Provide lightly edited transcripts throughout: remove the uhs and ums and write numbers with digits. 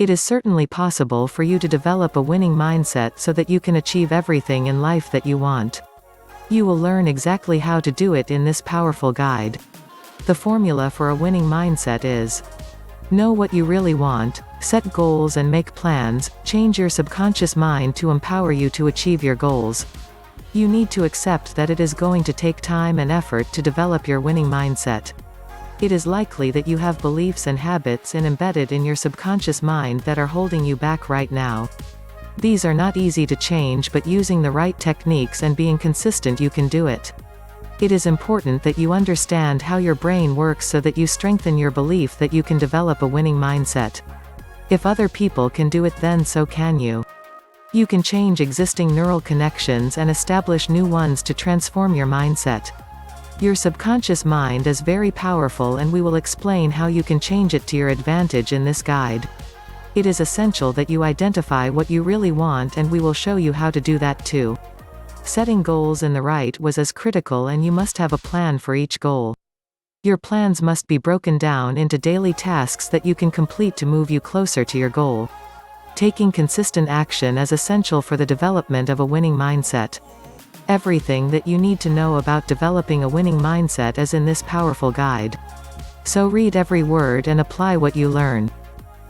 It is certainly possible for you to develop a winning mindset so that you can achieve everything in life that you want. You will learn exactly how to do it in this powerful guide. The formula for a winning mindset is: know what you really want, set goals and make plans, change your subconscious mind to empower you to achieve your goals. You need to accept that it is going to take time and effort to develop your winning mindset. It is likely that you have beliefs and habits embedded in your subconscious mind that are holding you back right now. These are not easy to change, but using the right techniques and being consistent you can do it. It is important that you understand how your brain works so that you strengthen your belief that you can develop a winning mindset. If other people can do it, then so can you. You can change existing neural connections and establish new ones to transform your mindset. Your subconscious mind is very powerful, and we will explain how you can change it to your advantage in this guide. It is essential that you identify what you really want, and we will show you how to do that too. Setting goals in the right way is critical, and you must have a plan for each goal. Your plans must be broken down into daily tasks that you can complete to move you closer to your goal. Taking consistent action is essential for the development of a winning mindset. Everything that you need to know about developing a winning mindset is in this powerful guide. So read every word and apply what you learn.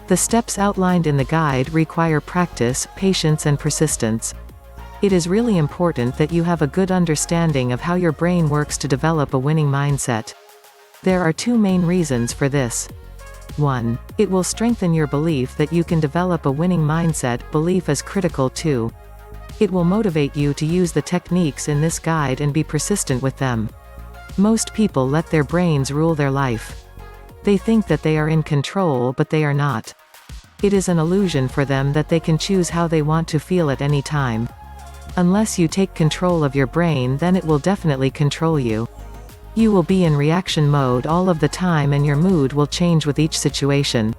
The steps outlined in the guide require practice, patience and persistence. It is really important that you have a good understanding of how your brain works to develop a winning mindset. There are two main reasons for this. 1. It will strengthen your belief that you can develop a winning mindset. Belief is critical too. It will motivate you to use the techniques in this guide and be persistent with them. Most people let their brains rule their life. They think that they are in control, but they are not. It is an illusion for them that they can choose how they want to feel at any time. Unless you take control of your brain, then it will definitely control you. You will be in reaction mode all of the time, and your mood will change with each situation.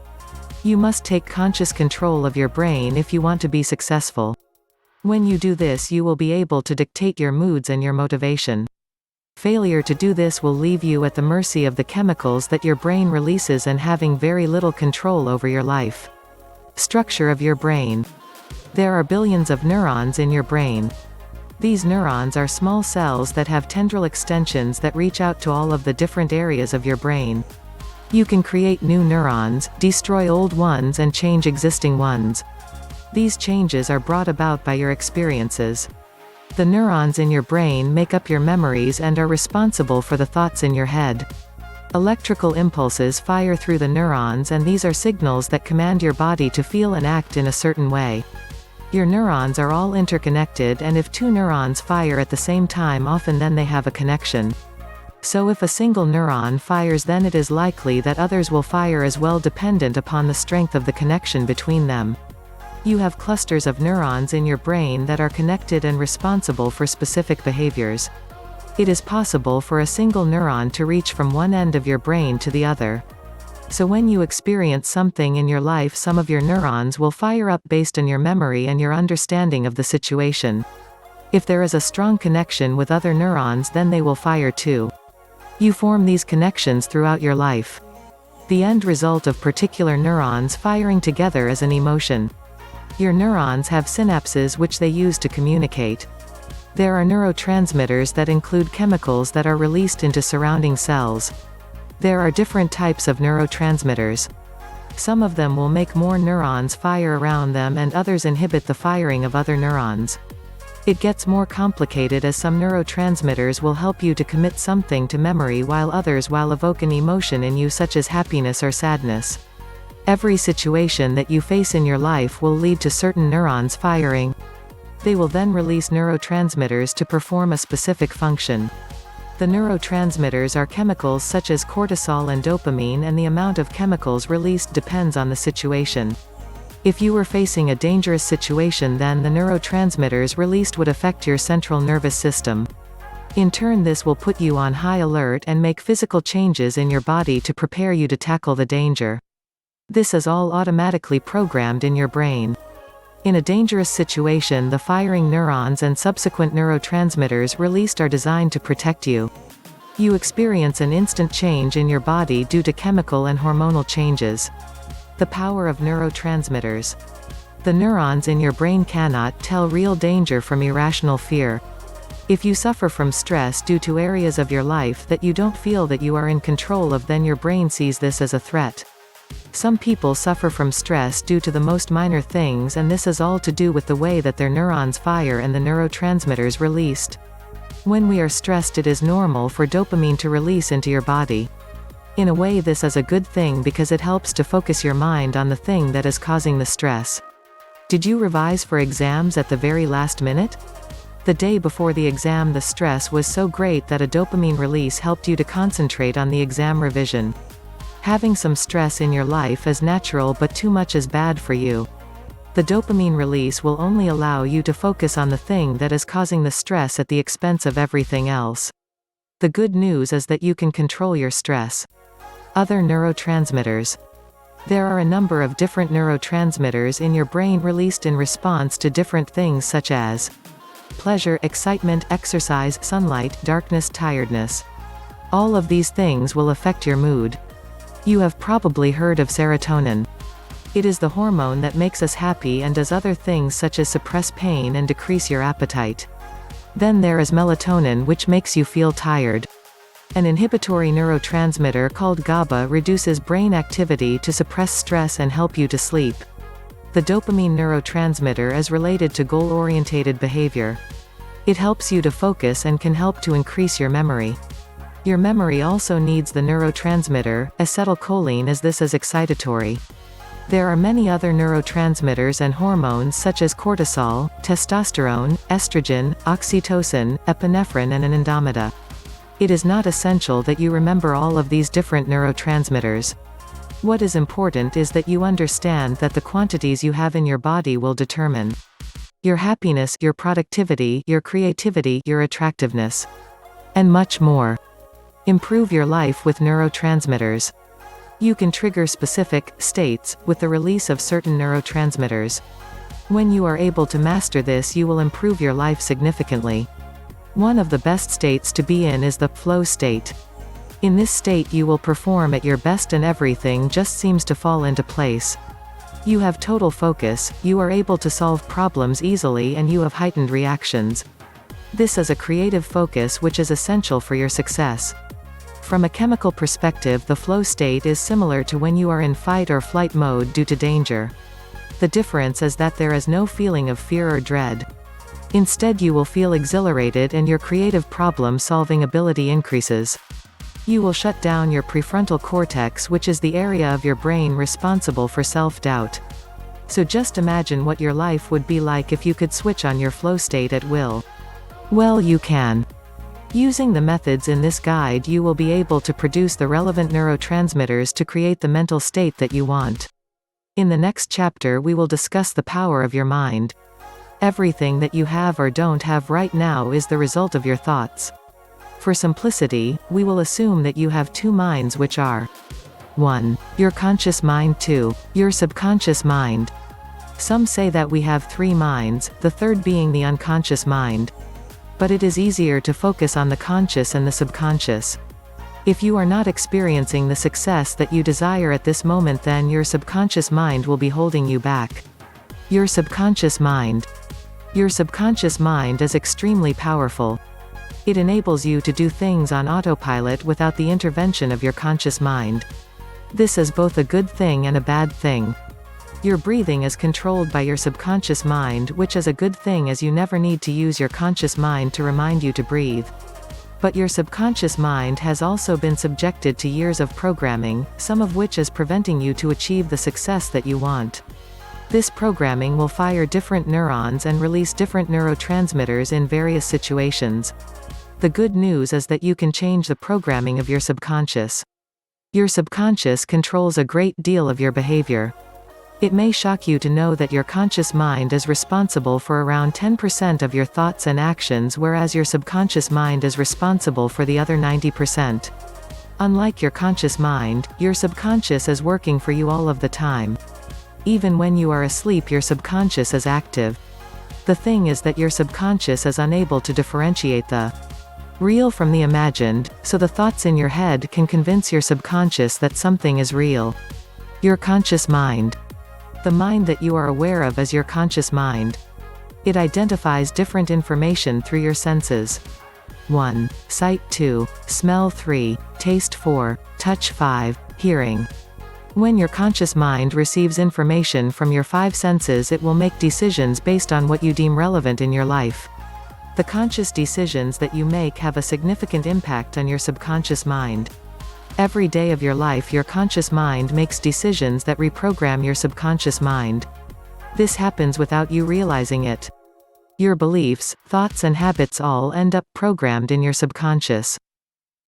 You must take conscious control of your brain if you want to be successful. When you do this, you will be able to dictate your moods and your motivation. Failure to do this will leave you at the mercy of the chemicals that your brain releases and having very little control over your life. Structure of your brain. There are billions of neurons in your brain. These neurons are small cells that have tendril extensions that reach out to all of the different areas of your brain. You can create new neurons, destroy old ones and change existing ones. These changes are brought about by your experiences. The neurons in your brain make up your memories and are responsible for the thoughts in your head. Electrical impulses fire through the neurons, and these are signals that command your body to feel and act in a certain way. Your neurons are all interconnected, and if two neurons fire at the same time, often then they have a connection. So if a single neuron fires, then it is likely that others will fire as well, dependent upon the strength of the connection between them. You have clusters of neurons in your brain that are connected and responsible for specific behaviors. It is possible for a single neuron to reach from one end of your brain to the other. So when you experience something in your life, some of your neurons will fire up based on your memory and your understanding of the situation. If there is a strong connection with other neurons, then they will fire too. You form these connections throughout your life. The end result of particular neurons firing together is an emotion. Your neurons have synapses which they use to communicate. There are neurotransmitters that include chemicals that are released into surrounding cells. There are different types of neurotransmitters. Some of them will make more neurons fire around them, and others inhibit the firing of other neurons. It gets more complicated, as some neurotransmitters will help you to commit something to memory, while others will evoke an emotion in you, such as happiness or sadness. Every situation that you face in your life will lead to certain neurons firing. They will then release neurotransmitters to perform a specific function. The neurotransmitters are chemicals such as cortisol and dopamine, and the amount of chemicals released depends on the situation. If you were facing a dangerous situation, then the neurotransmitters released would affect your central nervous system. In turn, this will put you on high alert and make physical changes in your body to prepare you to tackle the danger. This is all automatically programmed in your brain. In a dangerous situation, the firing neurons and subsequent neurotransmitters released are designed to protect you. You experience an instant change in your body due to chemical and hormonal changes. The power of neurotransmitters. The neurons in your brain cannot tell real danger from irrational fear. If you suffer from stress due to areas of your life that you don't feel that you are in control of, then your brain sees this as a threat. Some people suffer from stress due to the most minor things, and this is all to do with the way that their neurons fire and the neurotransmitters released. When we are stressed, it is normal for dopamine to release into your body. In a way, this is a good thing because it helps to focus your mind on the thing that is causing the stress. Did you revise for exams at the very last minute? The day before the exam, the stress was so great that a dopamine release helped you to concentrate on the exam revision. Having some stress in your life is natural, but too much is bad for you. The dopamine release will only allow you to focus on the thing that is causing the stress at the expense of everything else. The good news is that you can control your stress. Other neurotransmitters. There are a number of different neurotransmitters in your brain released in response to different things such as pleasure, excitement, exercise, sunlight, darkness, tiredness. All of these things will affect your mood. You have probably heard of serotonin. It is the hormone that makes us happy and does other things such as suppress pain and decrease your appetite. Then there is melatonin, which makes you feel tired. An inhibitory neurotransmitter called GABA reduces brain activity to suppress stress and help you to sleep. The dopamine neurotransmitter is related to goal-oriented behavior. It helps you to focus and can help to increase your memory. Your memory also needs the neurotransmitter acetylcholine, as this is excitatory. There are many other neurotransmitters and hormones such as cortisol, testosterone, estrogen, oxytocin, epinephrine and anandamide. It is not essential that you remember all of these different neurotransmitters. What is important is that you understand that the quantities you have in your body will determine your happiness, your productivity, your creativity, your attractiveness, and much more. Improve your life with neurotransmitters. You can trigger specific states with the release of certain neurotransmitters. When you are able to master this, you will improve your life significantly. One of the best states to be in is the flow state. In this state you will perform at your best and everything just seems to fall into place. You have total focus, you are able to solve problems easily, and you have heightened reactions. This is a creative focus which is essential for your success. From a chemical perspective, the flow state is similar to when you are in fight or flight mode due to danger. The difference is that there is no feeling of fear or dread. Instead, you will feel exhilarated and your creative problem-solving ability increases. You will shut down your prefrontal cortex, which is the area of your brain responsible for self-doubt. So just imagine what your life would be like if you could switch on your flow state at will. Well, you can. Using the methods in this guide, you will be able to produce the relevant neurotransmitters to create the mental state that you want. In the next chapter, we will discuss the power of your mind. Everything that you have or don't have right now is the result of your thoughts. For simplicity, we will assume that you have two minds, which are 1. Your conscious mind, 2. Your subconscious mind. Some say that we have three minds, the third being the unconscious mind. But it is easier to focus on the conscious and the subconscious. If you are not experiencing the success that you desire at this moment, then your subconscious mind will be holding you back. Your subconscious mind. Your subconscious mind is extremely powerful. It enables you to do things on autopilot without the intervention of your conscious mind. This is both a good thing and a bad thing. Your breathing is controlled by your subconscious mind, which is a good thing as you never need to use your conscious mind to remind you to breathe. But your subconscious mind has also been subjected to years of programming, some of which is preventing you to achieve the success that you want. This programming will fire different neurons and release different neurotransmitters in various situations. The good news is that you can change the programming of your subconscious. Your subconscious controls a great deal of your behavior. It may shock you to know that your conscious mind is responsible for around 10% of your thoughts and actions, whereas your subconscious mind is responsible for the other 90%. Unlike your conscious mind, your subconscious is working for you all of the time. Even when you are asleep, your subconscious is active. The thing is that your subconscious is unable to differentiate the real from the imagined, so the thoughts in your head can convince your subconscious that something is real. Your conscious mind. The mind that you are aware of is your conscious mind. It identifies different information through your senses. 1. Sight 2. Smell 3. Taste 4. Touch 5. Hearing. When your conscious mind receives information from your 5 senses, it will make decisions based on what you deem relevant in your life. The conscious decisions that you make have a significant impact on your subconscious mind. Every day of your life, your conscious mind makes decisions that reprogram your subconscious mind. This happens without you realizing it. Your beliefs, thoughts and habits all end up programmed in your subconscious.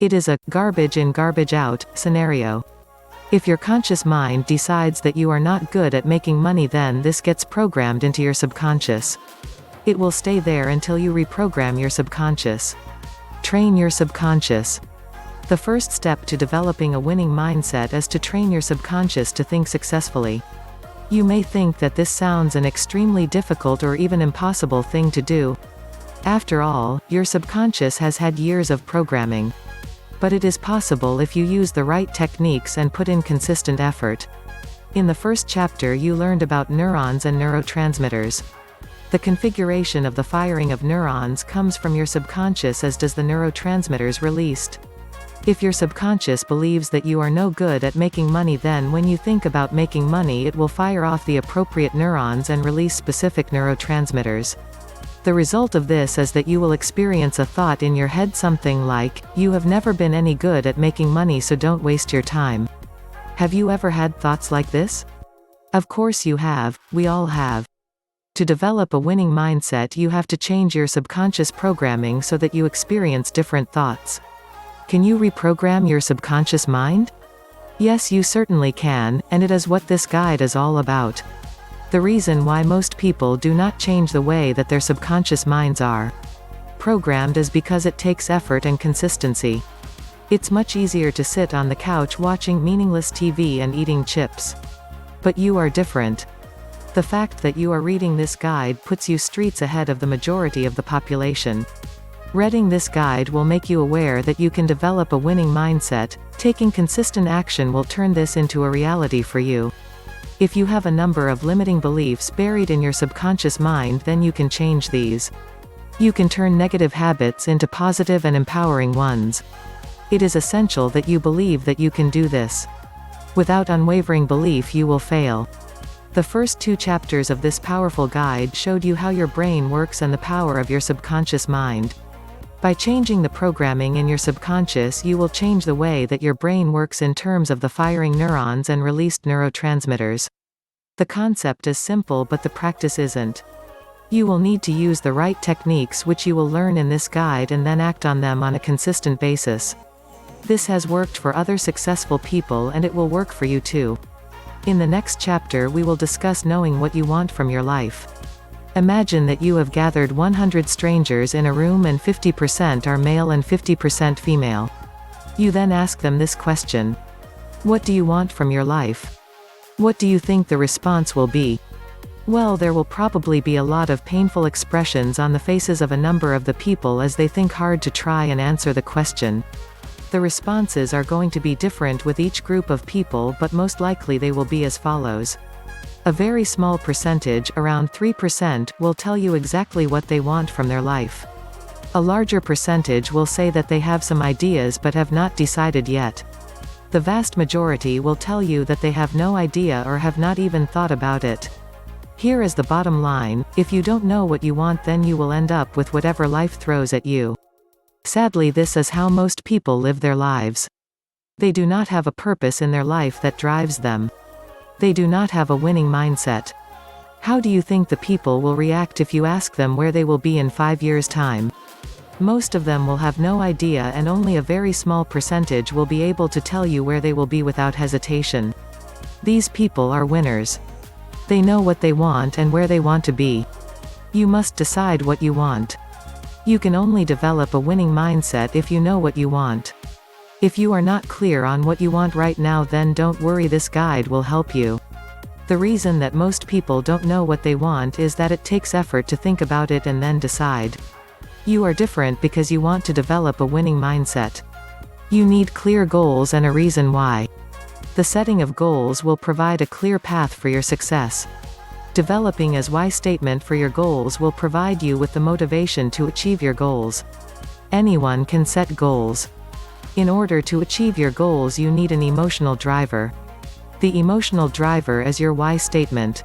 It is a garbage in, garbage out scenario. If your conscious mind decides that you are not good at making money, then this gets programmed into your subconscious. It will stay there until you reprogram your subconscious. Train your subconscious. The first step to developing a winning mindset is to train your subconscious to think successfully. You may think that this sounds an extremely difficult or even impossible thing to do. After all, your subconscious has had years of programming. But it is possible if you use the right techniques and put in consistent effort. In the first chapter, you learned about neurons and neurotransmitters. The configuration of the firing of neurons comes from your subconscious, as does the neurotransmitters released. If your subconscious believes that you are no good at making money, then when you think about making money, it will fire off the appropriate neurons and release specific neurotransmitters. The result of this is that you will experience a thought in your head something like, "You have never been any good at making money, so don't waste your time." Have you ever had thoughts like this? Of course you have, we all have. To develop a winning mindset, you have to change your subconscious programming so that you experience different thoughts. Can you reprogram your subconscious mind? Yes, you certainly can, and it is what this guide is all about. The reason why most people do not change the way that their subconscious minds are programmed is because it takes effort and consistency. It's much easier to sit on the couch watching meaningless TV and eating chips. But you are different. The fact that you are reading this guide puts you streets ahead of the majority of the population. Reading this guide will make you aware that you can develop a winning mindset. Taking consistent action will turn this into a reality for you. If you have a number of limiting beliefs buried in your subconscious mind, then you can change these. You can turn negative habits into positive and empowering ones. It is essential that you believe that you can do this. Without unwavering belief, you will fail. The first 2 chapters of this powerful guide showed you how your brain works and the power of your subconscious mind. By changing the programming in your subconscious, you will change the way that your brain works in terms of the firing neurons and released neurotransmitters. The concept is simple, but the practice isn't. You will need to use the right techniques, which you will learn in this guide, and then act on them on a consistent basis. This has worked for other successful people, and it will work for you too. In the next chapter, we will discuss knowing what you want from your life. Imagine that you have gathered 100 strangers in a room, and 50% are male and 50% female. You then ask them this question: what do you want from your life? What do you think the response will be? Well, there will probably be a lot of painful expressions on the faces of a number of the people as they think hard to try and answer the question. The responses are going to be different with each group of people, but most likely they will be as follows. A very small percentage, around 3%, will tell you exactly what they want from their life. A larger percentage will say that they have some ideas but have not decided yet. The vast majority will tell you that they have no idea or have not even thought about it. Here is the bottom line: if you don't know what you want, then you will end up with whatever life throws at you. Sadly, this is how most people live their lives. They do not have a purpose in their life that drives them. They do not have a winning mindset. How do you think the people will react if you ask them where they will be in 5 years' time? Most of them will have no idea, and only a very small percentage will be able to tell you where they will be without hesitation. These people are winners. They know what they want and where they want to be. You must decide what you want. You can only develop a winning mindset if you know what you want. If you are not clear on what you want right now, then don't worry, this guide will help you. The reason that most people don't know what they want is that it takes effort to think about it and then decide. You are different because you want to develop a winning mindset. You need clear goals and a reason why. The setting of goals will provide a clear path for your success. Developing a why statement for your goals will provide you with the motivation to achieve your goals. Anyone can set goals. In order to achieve your goals, you need an emotional driver. The emotional driver is your why statement.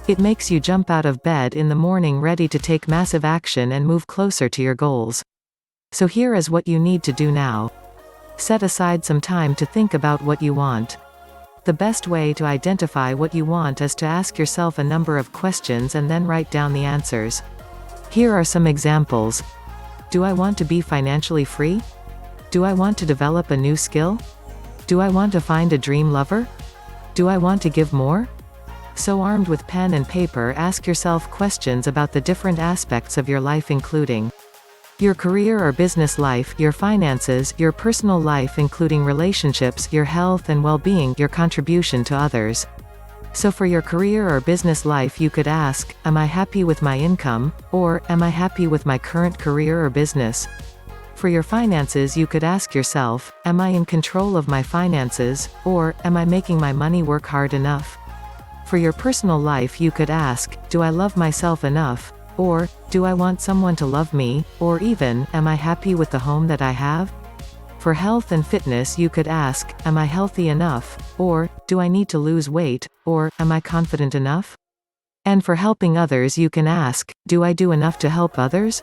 It makes you jump out of bed in the morning ready to take massive action and move closer to your goals. So here is what you need to do now. Set aside some time to think about what you want. The best way to identify what you want is to ask yourself a number of questions and then write down the answers. Here are some examples. Do I want to be financially free? Do I want to develop a new skill? Do I want to find a dream lover? Do I want to give more? So armed with pen and paper, ask yourself questions about the different aspects of your life, including your career or business life, your finances, your personal life including relationships, your health and well-being, your contribution to others. So for your career or business life, you could ask, am I happy with my income? Or, am I happy with my current career or business? For your finances, you could ask yourself, am I in control of my finances? Or, am I making my money work hard enough? For your personal life, you could ask, do I love myself enough? Or, do I want someone to love me? Or even, am I happy with the home that I have? For health and fitness, you could ask, am I healthy enough? Or, do I need to lose weight? Or, am I confident enough? And for helping others, you can ask, do I do enough to help others?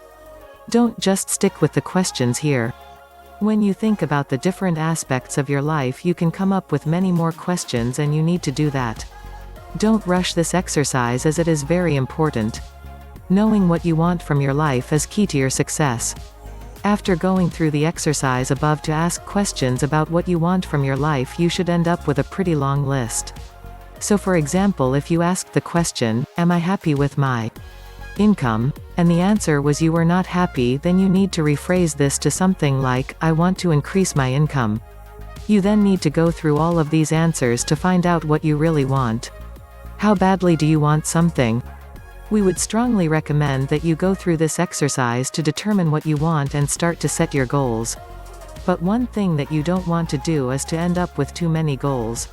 Don't just stick with the questions here. When you think about the different aspects of your life, you can come up with many more questions, and you need to do that. Don't rush this exercise as it is very important. Knowing what you want from your life is key to your success. After going through the exercise above to ask questions about what you want from your life, you should end up with a pretty long list. So for example, if you asked the question, am I happy with my income? And the answer was you were not happy, then you need to rephrase this to something like, I want to increase my income. You then need to go through all of these answers to find out what you really want. How badly do you want something? We would strongly recommend that you go through this exercise to determine what you want and start to set your goals. But one thing that you don't want to do is to end up with too many goals.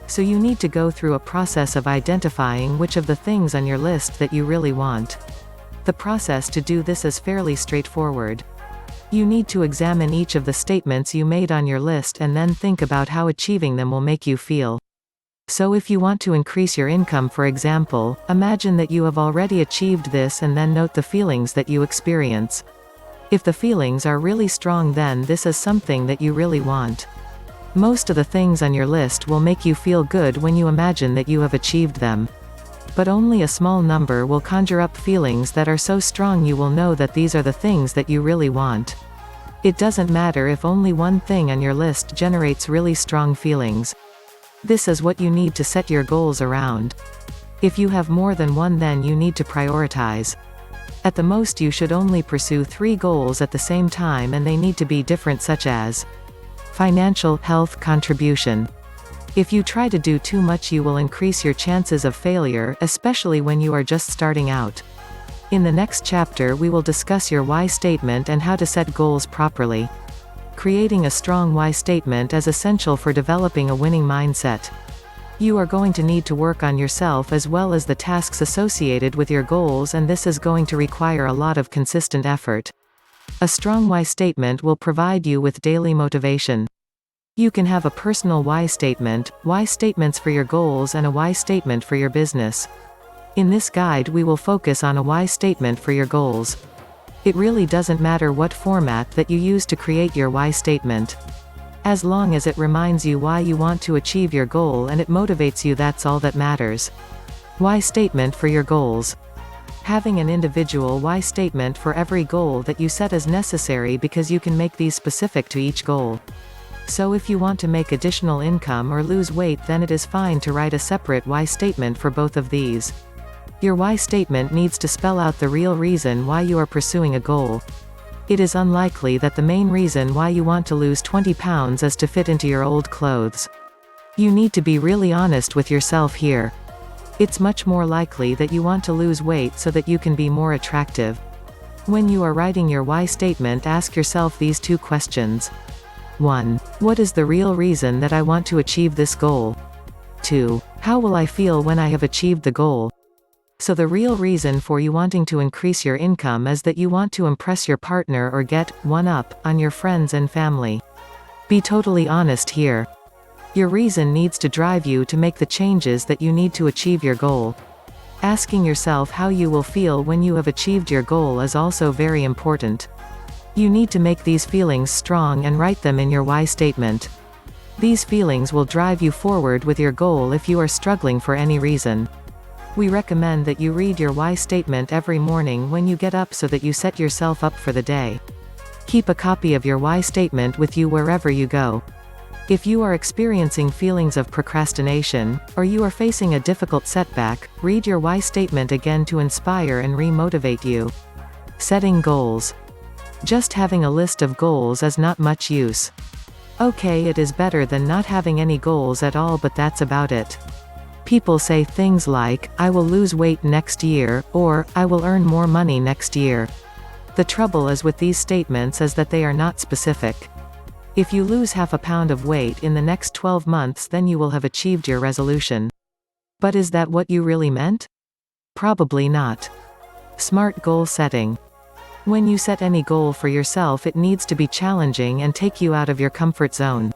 So you need to go through a process of identifying which of the things on your list that you really want. The process to do this is fairly straightforward. You need to examine each of the statements you made on your list and then think about how achieving them will make you feel. So if you want to increase your income, for example, imagine that you have already achieved this and then note the feelings that you experience. If the feelings are really strong, then this is something that you really want. Most of the things on your list will make you feel good when you imagine that you have achieved them. But only a small number will conjure up feelings that are so strong you will know that these are the things that you really want. It doesn't matter if only one thing on your list generates really strong feelings. This is what you need to set your goals around. If you have more than one, then you need to prioritize. At the most, you should only pursue 3 goals at the same time, and they need to be different, such as financial, health, contribution. If you try to do too much, you will increase your chances of failure, especially when you are just starting out. In the next chapter, we will discuss your why statement and how to set goals properly. Creating a strong why statement is essential for developing a winning mindset. You are going to need to work on yourself as well as the tasks associated with your goals, and this is going to require a lot of consistent effort. A strong why statement will provide you with daily motivation. You can have a personal why statement, why statements for your goals, and a why statement for your business. In this guide, we will focus on a why statement for your goals. It really doesn't matter what format that you use to create your why statement. As long as it reminds you why you want to achieve your goal and it motivates you, that's all that matters. Why statement for your goals. Having an individual why statement for every goal that you set is necessary because you can make these specific to each goal. So if you want to make additional income or lose weight, then it is fine to write a separate why statement for both of these. Your why statement needs to spell out the real reason why you are pursuing a goal. It is unlikely that the main reason why you want to lose 20 pounds is to fit into your old clothes. You need to be really honest with yourself here. It's much more likely that you want to lose weight so that you can be more attractive. When you are writing your why statement, ask yourself these 2 questions. 1. What is the real reason that I want to achieve this goal? 2. How will I feel when I have achieved the goal? So the real reason for you wanting to increase your income is that you want to impress your partner or get one up on your friends and family. Be totally honest here. Your reason needs to drive you to make the changes that you need to achieve your goal. Asking yourself how you will feel when you have achieved your goal is also very important. You need to make these feelings strong and write them in your why statement. These feelings will drive you forward with your goal if you are struggling for any reason. We recommend that you read your why statement every morning when you get up so that you set yourself up for the day. Keep a copy of your why statement with you wherever you go. If you are experiencing feelings of procrastination, or you are facing a difficult setback, read your why statement again to inspire and re-motivate you. Setting goals. Just having a list of goals is not much use. Okay, it is better than not having any goals at all, but that's about it. People say things like, I will lose weight next year, or, I will earn more money next year. The trouble is with these statements is that they are not specific. If you lose half a pound of weight in the next 12 months, then you will have achieved your resolution. But is that what you really meant? Probably not. Smart goal setting. When you set any goal for yourself, it needs to be challenging and take you out of your comfort zone.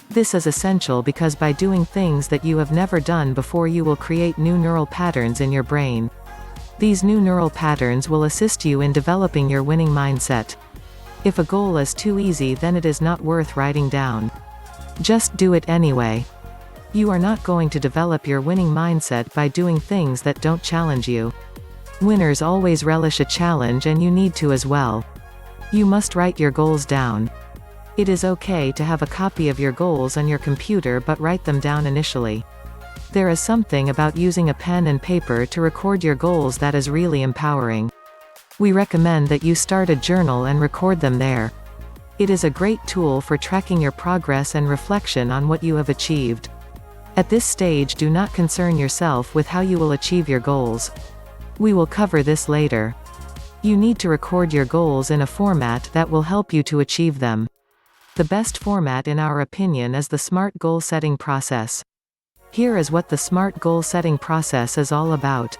This is essential because by doing things that you have never done before, you will create new neural patterns in your brain. These new neural patterns will assist you in developing your winning mindset. If a goal is too easy, then it is not worth writing down. Just do it anyway. You are not going to develop your winning mindset by doing things that don't challenge you. Winners always relish a challenge, and you need to as well. You must write your goals down. It is okay to have a copy of your goals on your computer, but write them down initially. There is something about using a pen and paper to record your goals that is really empowering. We recommend that you start a journal and record them there. It is a great tool for tracking your progress and reflection on what you have achieved. At this stage, do not concern yourself with how you will achieve your goals. We will cover this later. You need to record your goals in a format that will help you to achieve them. The best format in our opinion is the SMART goal setting process. Here is what the SMART goal setting process is all about.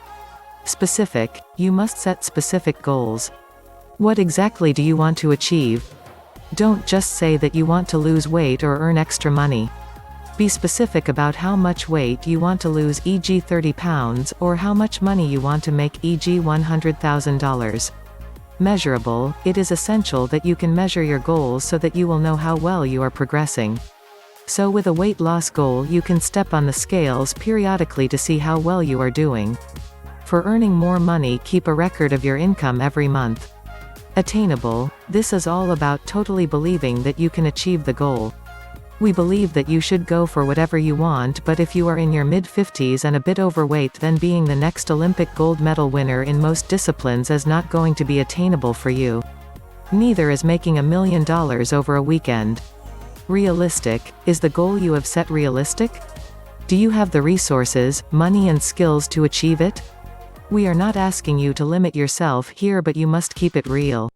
Specific. You must set specific goals. What exactly do you want to achieve? Don't just say that you want to lose weight or earn extra money. Be specific about how much weight you want to lose, e.g. 30 pounds, or how much money you want to make, e.g. $100,000. Measurable. It is essential that you can measure your goals so that you will know how well you are progressing. So with a weight loss goal, you can step on the scales periodically to see how well you are doing. For earning more money, keep a record of your income every month. Attainable. This is all about totally believing that you can achieve the goal. We believe that you should go for whatever you want, but if you are in your mid-50s and a bit overweight, then being the next Olympic gold medal winner in most disciplines is not going to be attainable for you. Neither is making $1 million over a weekend. Realistic. Is the goal you have set realistic? Do you have the resources, money and skills to achieve it? We are not asking you to limit yourself here, but you must keep it real.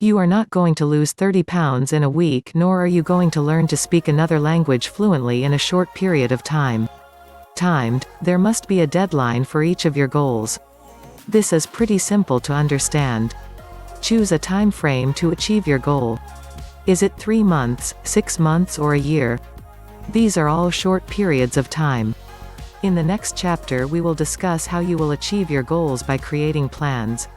You are not going to lose 30 pounds in a week, nor are you going to learn to speak another language fluently in a short period of time. Timed. There must be a deadline for each of your goals. This is pretty simple to understand. Choose a time frame to achieve your goal. Is it 3 months, 6 months, or a year? These are all short periods of time. In the next chapter, we will discuss how you will achieve your goals by creating plans.